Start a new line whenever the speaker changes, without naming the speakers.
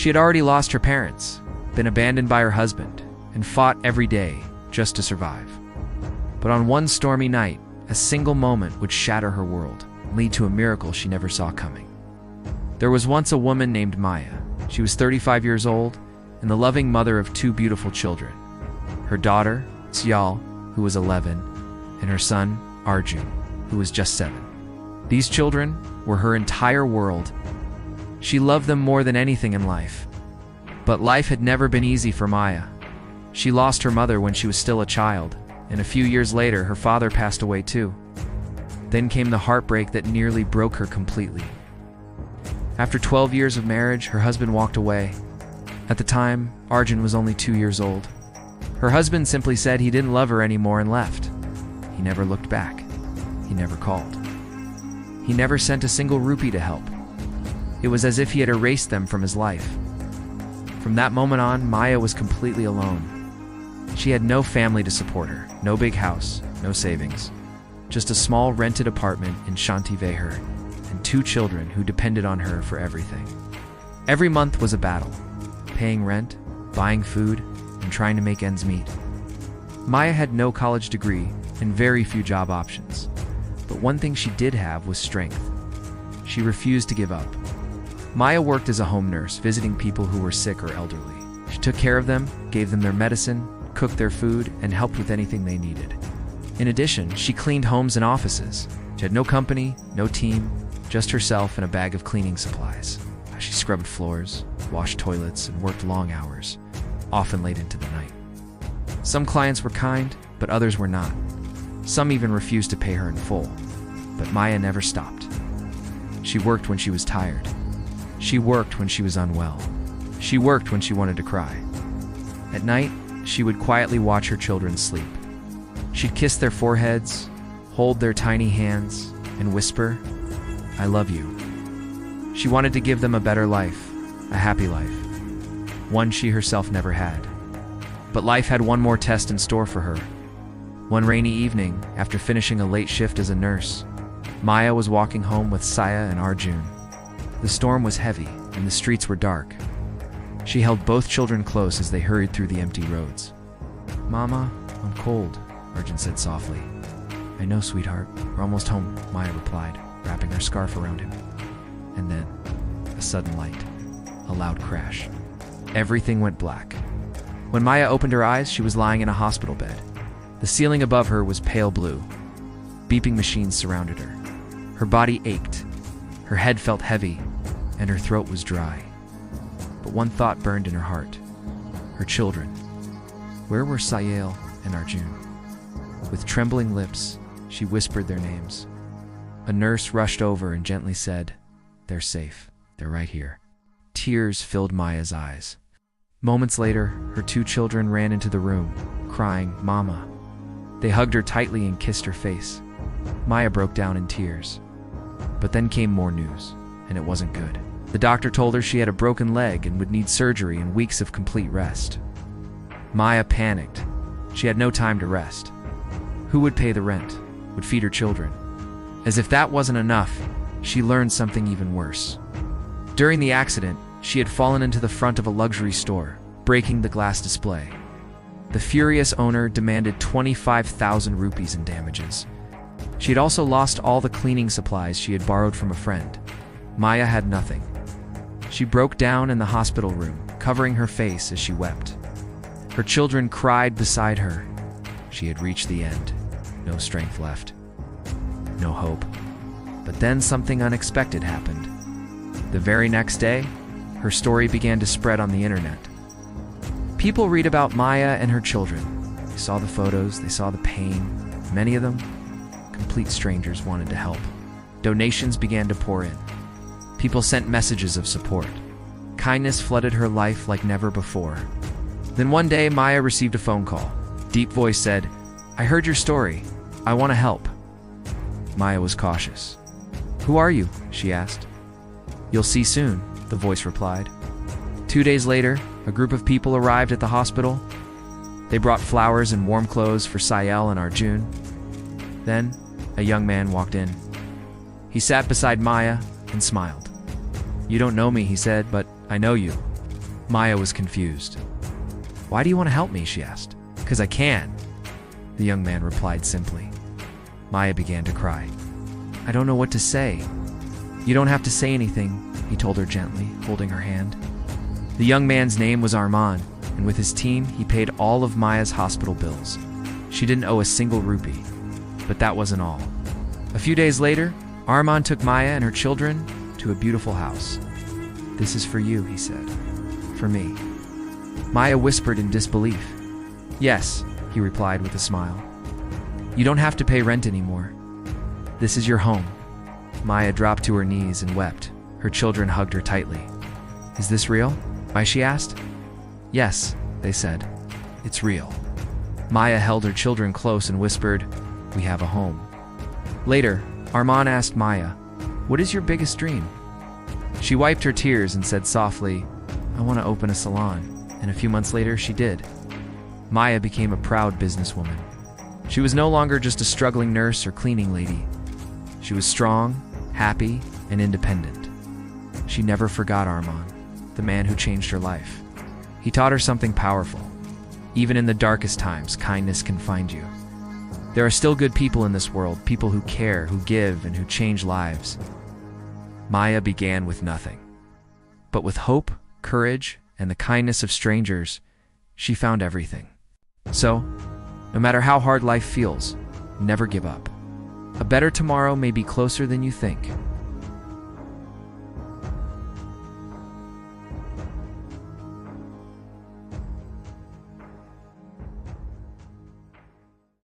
She had already lost her parents, been abandoned by her husband, and fought every day just to survive. But on one stormy night, a single moment would shatter her world and lead to a miracle she never saw coming. There was once a woman named Maya. She was 35 years old and the loving mother of 2 beautiful children. Her daughter, Tsial, who was 11, and her son, Arjun, who was just 7. These children were her entire world. She loved them more than anything in life. But life had never been easy for Maya. She lost her mother when she was still a child, and a few years later her father passed away too. Then came the heartbreak that nearly broke her completely. After 12 years of marriage, her husband walked away. At the time, Arjun was only 2 years old. Her husband simply said he didn't love her anymore and left. He never looked back. He never called. He never sent a single rupee to help. It was as if he had erased them from his life. From that moment on, Maya was completely alone. She had no family to support her, no big house, no savings, just a small rented apartment in Shantivehar and 2 children who depended on her for everything. Every month was a battle, paying rent, buying food, and trying to make ends meet. Maya had no college degree and very few job options, but one thing she did have was strength. She refused to give up. Maya worked as a home nurse, visiting people who were sick or elderly. She took care of them, gave them their medicine, cooked their food, and helped with anything they needed. In addition, she cleaned homes and offices. She had no company, no team, just herself and a bag of cleaning supplies. She scrubbed floors, washed toilets, and worked long hours, often late into the night. Some clients were kind, but others were not. Some even refused to pay her in full. But Maya never stopped. She worked when she was tired. She worked when she was unwell. She worked when she wanted to cry. At night, she would quietly watch her children sleep. She'd kiss their foreheads, hold their tiny hands, and whisper, "I love you." She wanted to give them a better life, a happy life, one she herself never had. But life had one more test in store for her. One rainy evening, after finishing a late shift as a nurse, Maya was walking home with Saya and Arjun. The storm was heavy, and the streets were dark. She held both children close as they hurried through the empty roads. "Mama, I'm cold," Arjun said softly. "I know, sweetheart. We're almost home," Maya replied, wrapping her scarf around him. And then, a sudden light. A loud crash. Everything went black. When Maya opened her eyes, she was lying in a hospital bed. The ceiling above her was pale blue. Beeping machines surrounded her. Her body ached. Her head felt heavy, and her throat was dry. But one thought burned in her heart. Her children. Where were Sayal and Arjun? With trembling lips, she whispered their names. A nurse rushed over and gently said, "They're safe. They're right here." Tears filled Maya's eyes. Moments later, her 2 children ran into the room, crying, "Mama." They hugged her tightly and kissed her face. Maya broke down in tears. But then came more news, and it wasn't good. The doctor told her she had a broken leg and would need surgery and weeks of complete rest. Maya panicked. She had no time to rest. Who would pay the rent? Would feed her children? As if that wasn't enough, she learned something even worse. During the accident, she had fallen into the front of a luxury store, breaking the glass display. The furious owner demanded 25,000 rupees in damages. She had also lost all the cleaning supplies she had borrowed from a friend. Maya had nothing. She broke down in the hospital room, covering her face as she wept. Her children cried beside her. She had reached the end. No strength left. No hope. But then something unexpected happened. The very next day, her story began to spread on the internet. People read about Maya and her children. They saw the photos, they saw the pain. Many of them, complete strangers, wanted to help. Donations began to pour in. People sent messages of support. Kindness flooded her life like never before. Then one day, Maya received a phone call. Deep voice said, "I heard your story. I want to help." Maya was cautious. "Who are you?" she asked. "You'll see soon," the voice replied. 2 days later, a group of people arrived at the hospital. They brought flowers and warm clothes for Sayal and Arjun. Then, a young man walked in. He sat beside Maya and smiled. "You don't know me," he said, "but I know you. Maya was confused. "Why do you want to help me?" she asked. "'Cause I can," the young man replied simply. Maya began to cry. "I don't know what to say." "You don't have to say anything," he told her gently, holding her hand. The young man's name was Armand, and with his team, he paid all of Maya's hospital bills. She didn't owe a single rupee. But that wasn't all. A few days later, Armand took Maya and her children to a beautiful house. "This is for you," he said. "For me." Maya whispered in disbelief. "Yes," he replied with a smile. "You don't have to pay rent anymore. This is your home." Maya dropped to her knees and wept. Her children hugged her tightly. "Is this real?" she asked. "Yes," they said. "It's real." Maya held her children close and whispered, "We have a home." Later, Armand asked Maya, "What is your biggest dream?" She wiped her tears and said softly, "I want to open a salon." And a few months later, she did. Maya became a proud businesswoman. She was no longer just a struggling nurse or cleaning lady. She was strong, happy, and independent. She never forgot Armand, the man who changed her life. He taught her something powerful. Even in the darkest times, kindness can find you. There are still good people in this world, people who care, who give, and who change lives. Maya began with nothing. But with hope, courage, and the kindness of strangers, she found everything. So, no matter how hard life feels, never give up. A better tomorrow may be closer than you think.